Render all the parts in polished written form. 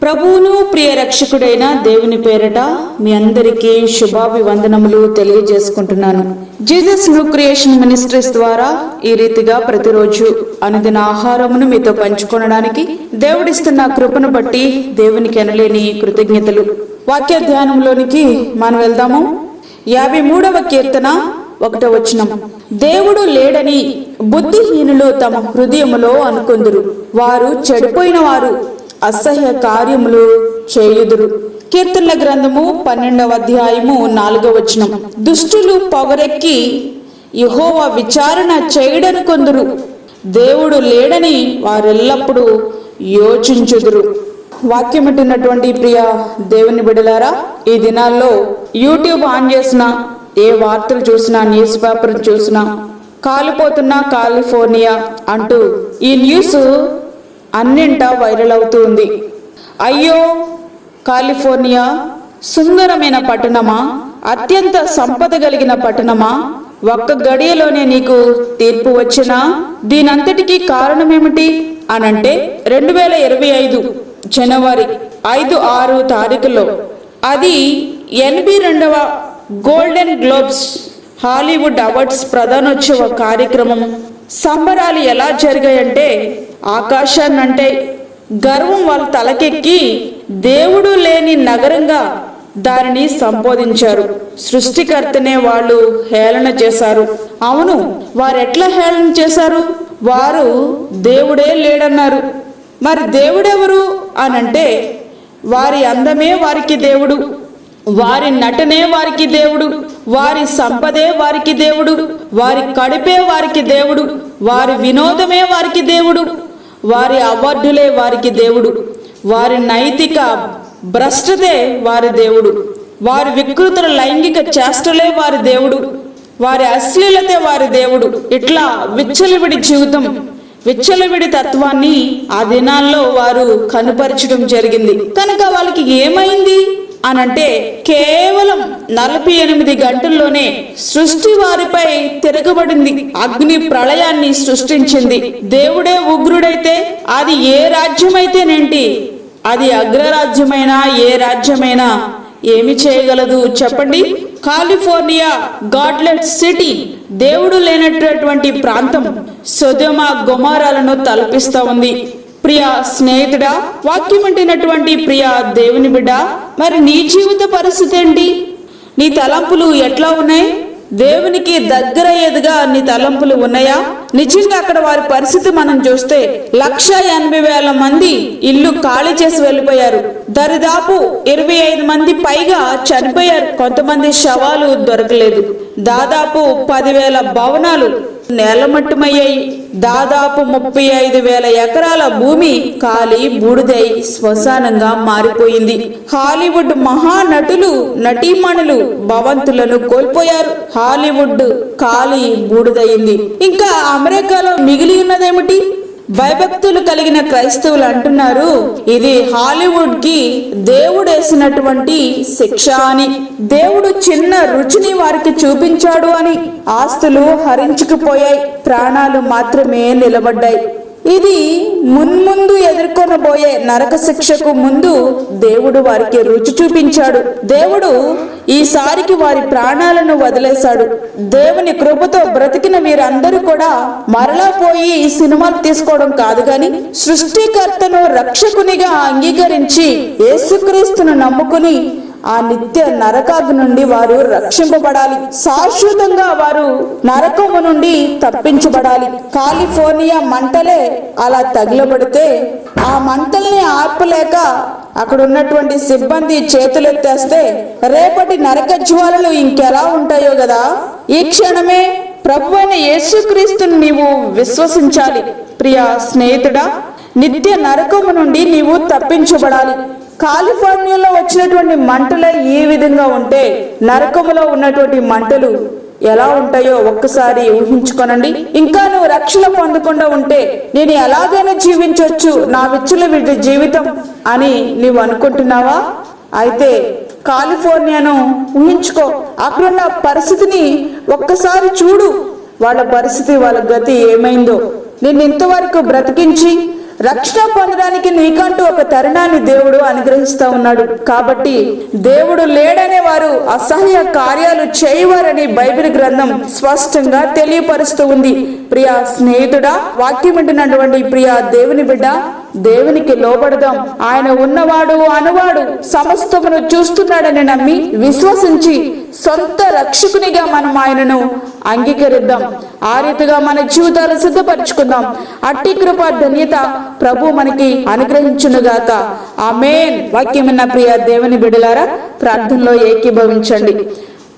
ప్రభువును ప్రియ రక్షకుడైన దేవుని పేరట మీ అందరికీ శుభాభివందనములు తెలియజేసుకుంటున్నాను. జీసస్ న్యూ క్రియేషన్ మినిస్ట్రీస్ ద్వారా ఈ రీతిగా ప్రతిరోజు అనుదిన ఆహారమును మీతో పంచుకోవడానికి దేవుడిస్తున్న కృపను బట్టి దేవునికి ఎనలేని కృతజ్ఞతలు. వాక్య ధ్యానంలోనికి మనం వెళ్దాము. 53వ కీర్తన 1వ వచనం. దేవుడు లేడని బుద్ధిహీనులు తమ హృదయములో అనుకొందురు, వారు చెడిపోయిన వారు అసహ్య కార్యములు చేయుదురు. కీర్తనల గ్రంథము 12వ అధ్యాయము 4వ వచనం. దుష్టులు పొగరెక్కి యెహోవా విచారణ చేయడనుకొందురు, దేవుడు లేడని వారెల్లప్పుడూ యోచించుదురు. వాక్యం వింటున్నటువంటి ప్రియ దేవుని బిడ్డలారా, ఈ దినాల్లో యూట్యూబ్ ఆన్ చేసినా, ఏ వార్తలు చూసినా, న్యూస్ పేపర్ చూసినా కాలిపోతున్న కాలిఫోర్నియా అంటూ ఈ న్యూస్ అన్నింటా వైరల్ అవుతూ ఉంది. అయ్యో కాలిఫోర్నియా సుందరమైన పట్టణమా, అత్యంత సంపద కలిగిన పట్టణమా, ఒక్క గడియలోనే నీకు తీర్పు వచ్చినా దీనంతటికీ కారణమేమిటి అనంటే 2025 జనవరి 5-6 తారీఖులో అది 82వ గోల్డెన్ గ్లోబ్స్ హాలీవుడ్ అవార్డ్స్ ప్రధానోత్సవ కార్యక్రమం సంబరాలు ఎలా జరిగాయంటే, ఆకాశాన్నంటే గర్వం వాళ్ళ తలకెక్కి దేవుడు లేని నగరంగా దానిని సంబోధించారు. సృష్టికర్తనే వాళ్ళు హేళన చేశారు. అవును, వారెట్లా హేళన చేశారు? వారు దేవుడే లేడన్నారు. మరి దేవుడెవరు అనంటే, వారి అందమే వారికి దేవుడు, వారి నటనే వారికి దేవుడు, వారి సంపదే వారికి దేవుడు, వారి కడుపే వారికి దేవుడు, వారి వినోదమే వారికి దేవుడు, వారి అవార్డులే వారికి దేవుడు, వారి నైతిక భ్రష్టతే వారి దేవుడు, వారి వికృతుల లైంగిక చేష్టలే వారి దేవుడు, వారి అశ్లీలతే వారి దేవుడు. ఇట్లా విచ్చలవిడి జీవితం, విచ్చలవిడి తత్వాన్ని ఆ దినాల్లో వారు కనుపరచడం జరిగింది. కనుక వాళ్ళకి ఏమైంది అనంటే, కేవలం 48 గంటల్లోనే సృష్టి వారిపై తిరగబడింది, అగ్ని ప్రళయాన్ని సృష్టించింది. దేవుడే ఉగ్రుడైతే అది ఏ రాజ్యమైతేనేంటి, అది అగ్రరాజ్యమైనా ఏ రాజ్యమైనా ఏమి చేయగలదు చెప్పండి? కాలిఫోర్నియా గాడ్లెస్ సిటీ, దేవుడు లేనటువంటి ప్రాంతం, సొదొమ గొమొర్రాలను తలపిస్తా ఉంది. ప్రియ స్నేహితుడా, వాక్యం వింటున్నటువంటి ప్రియ దేవుని బిడ్డ, మరి నీ జీవిత పరిస్థితి ఏంటి? నీ తలంపులు ఎట్లా ఉన్నాయి? దేవునికి దగ్గరయ్యేదిగా నీ తలంపులు ఉన్నాయా? నిజంగా అక్కడ వారి పరిస్థితి మనం చూస్తే 1,80,000 మంది ఇల్లు ఖాళీ చేసి వెళ్ళిపోయారు. దరిదాపు 25 మంది పైగా చనిపోయారు. కొంతమంది శవాలు దొరకలేదు. దాదాపు 10,000 భవనాలు నేలమట్టమయ్యాయి. దాదాపు 35,000 ఎకరాల భూమి కాలి బూడిదై శ్మశానంగా మారిపోయింది. హాలీవుడ్ మహానటులు, నటీమణులు భవంతులను కోల్పోయారు. హాలీవుడ్ కాలి బూడిదయింది. ఇంకా అమెరికాలో మిగిలి ఉన్నదేమిటి? భయభక్తులు కలిగిన క్రైస్తవులు అంటున్నారు, ఇది హాలీవుడ్ కి దేవుడేసినటువంటి శిక్ష అని. దేవుడు చిన్న రుచిని వారికి చూపించాడు అని. ఆస్తులు హరించుకుపోయాయి, ప్రాణాలు మాత్రమే నిలబడ్డాయి. ఇది మున్ముందు ఎదుర్కొనబోయే నరక శిక్షకు ముందు దేవుడు వారికి రుచి చూపించాడు. దేవుడు ఈసారికి వారి ప్రాణాలను వదిలేశాడు. దేవుని కృపతో బ్రతికిన వీరందరూ కూడా మరలా పోయి ఈ సినిమాలు తీసుకోవడం కాదు గాని, సృష్టికర్తను రక్షకునిగా అంగీకరించి యేసుక్రీస్తును నమ్ముకుని ఆ నిత్య నరకాగ్ని నుండి వారు రక్షింపబడాలి. శాశ్వతంగా వారు నరకము నుండి తప్పించబడాలి. కాలిఫోర్నియా మంటలే అలా తగిలబడితే ఆ మంటల్ని ఆర్పలేక అక్కడ ఉన్నటువంటి సిబ్బంది చేతులెత్తేస్తే రేపటి నరక జ్వాలలు ఇంకెలా ఉంటాయో కదా. ఈ క్షణమే ప్రభువైన యేసుక్రీస్తుని నీవు విశ్వసించాలి. ప్రియ స్నేహితుడా, నిత్య నరకము నుండి నీవు తప్పించబడాలి. కాలిఫోర్నియాలో వచ్చినటువంటి మంటలే ఈ విధంగా ఉంటే నరకములో ఉన్నటువంటి మంటలు ఎలా ఉంటాయో ఒక్కసారి ఊహించుకోనండి. ఇంకా నువ్వు రక్షణ పొందకుండా ఉంటే నేను ఎలాగైనా జీవించవచ్చు, నా విచ్చలవిడి జీవితం అని నీవు అనుకుంటున్నావా? అయితే కాలిఫోర్నియాను ఊహించుకో. అక్కడున్న పరిస్థితిని ఒక్కసారి చూడు. వాళ్ళ పరిస్థితి, వాళ్ళ గతి ఏమైందో. నేను ఇంతవరకు బ్రతికించి రక్షణ పొందడానికి నీకంటూ ఒక తరుణాన్ని దేవుడు అనుగ్రహిస్తా ఉన్నాడు. కాబట్టి దేవుడు లేడనే వారు అసహ్య కార్యాలు చేయవారని బైబిల్ గ్రంథం స్పష్టంగా తెలియపరుస్తూ ఉంది. ప్రియా స్నేహితుడా, వాక్యం వింటున్నటువంటి ప్రియా దేవుని బిడ్డ, దేవునికి లోబడదాం. ఆయన ఉన్నవాడు అనువాడు సమస్తమును చూస్తున్నాడని నమ్మి విశ్వసించి సొంత రక్షకునిగా మనం ఆయనను అంగీకరిద్దాం. ఆ రీతిగా మన జీవితాలు సిద్ధపరచుకుందాం. అట్టి కృప ధన్యత ప్రభు మనకి అనుగ్రహించునుగాక. ఆమేన్. వాక్యం విన్న ప్రియ దేవుని బిడ్డలారా, ప్రార్థనలో ఏకీభవించండి.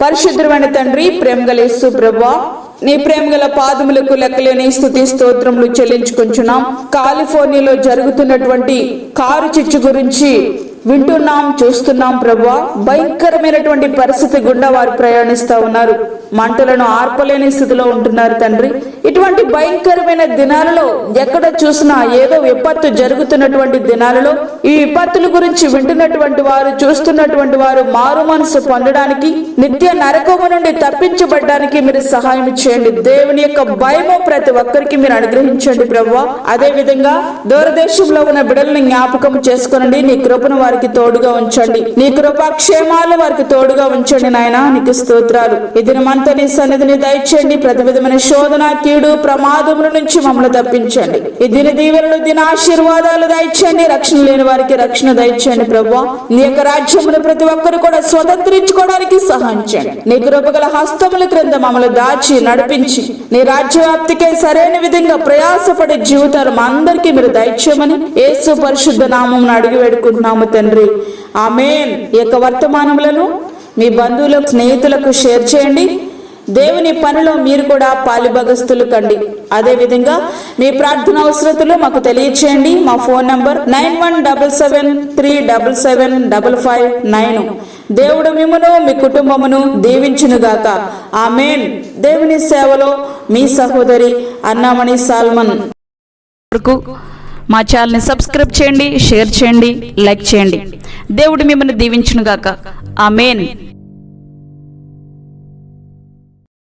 పరిశుద్ధమైన తండ్రి, ప్రేమగల యేసు ప్రభువా, నీ ప్రేమగల పాదములకు లెక్కలేని స్తుతి స్తోత్రములు చెల్లించుకుంటున్నాం. కాలిఫోర్నియాలో జరుగుతున్నటువంటి కారు చిచ్చు గురించి వింటున్నాం, చూస్తున్నాం ప్రభువా. భయంకరమైనటువంటి పరిస్థితి గుండా వారు ప్రయాణిస్తా ఉన్నారు. మంటలను ఆర్పలేని స్థితిలో ఉంటున్నారు తండ్రి. ఇటువంటి భయంకరమైన దినాలలో ఎక్కడ చూసినా ఏదో విపత్తు జరుగుతున్నటువంటి దినాలలో ఈ విపత్తుల గురించి వింటున్నటువంటి వారు, చూస్తున్నటువంటి వారు మారు మనసు పొందడానికి, నిత్య నరకము నుండి తప్పించబడ్డానికి మీరు సహాయం చేయండి. దేవుని యొక్క భయము ప్రతి ఒక్కరికి మీరు అనుగ్రహించండి ప్రభువా. అదే విధంగా దూరదేశంలో ఉన్న బిడ్డలను జ్ఞాపకం చేసుకోనండి. నీ కృపను వారికి తోడుగా ఉంచండి. నీ కృపాక్షేమాలు వారికి తోడుగా ఉంచండి నాయన. నీకు స్తోత్రాలు. ఈ దినమంతా నీ సన్నిధిని దయచేయండి. ప్రతి విధమైన శోధన, కీడు, ప్రమాదముల నుంచి మమ్మల్ని తప్పించండి. ఈ దిన దీవెనలు, దిన ఆశీర్వాదాలు దయచేయండి. రక్షణ లేని వారికి రక్షణ దయచేయండి ప్రభువా. నీ యొక్క రాజ్యమును ప్రతి ఒక్కరు కూడా స్వతంత్రించుకోవడానికి సహాయం చేయండి. నీ కృపగల హస్తముల క్రింద మమ్మల్ని దాచి నడిపించి నీ రాజ్యవ్యాప్తికే సరైన విధంగా ప్రయాసపడే జీవితాలు మా అందరికీ మీరు దయచేయమని యేసు పరిశుద్ధ నామమున అడిగి వేడుకుంటున్నాము తండ్రి. ఆమేన్. ఈ యొక్క వర్తమానములను మీ బంధువులకు, స్నేహితులకు షేర్ చేయండి. దేవుని పనిలో మీరు కూడా పాలిభాగస్తులు కండి. అదే విధంగా మీ ప్రార్థన అవసరతలు మాకు తెలియచేయండి. మా ఫోన్ నంబర్ 9177377559. దేవుడు మిమ్మును మీ కుటుంబమును దీవించునుగాక. ఆమేన్. దేవుని సేవలో మీ సహోదరి అన్నామణి సాల్మన్. మా ఛానల్ని సబ్స్క్రైబ్ చేయండి, షేర్ చేయండి, లైక్ చేయండి. దేవుడు మిమ్మల్ని దీవించునుగాక. ఆమేన్.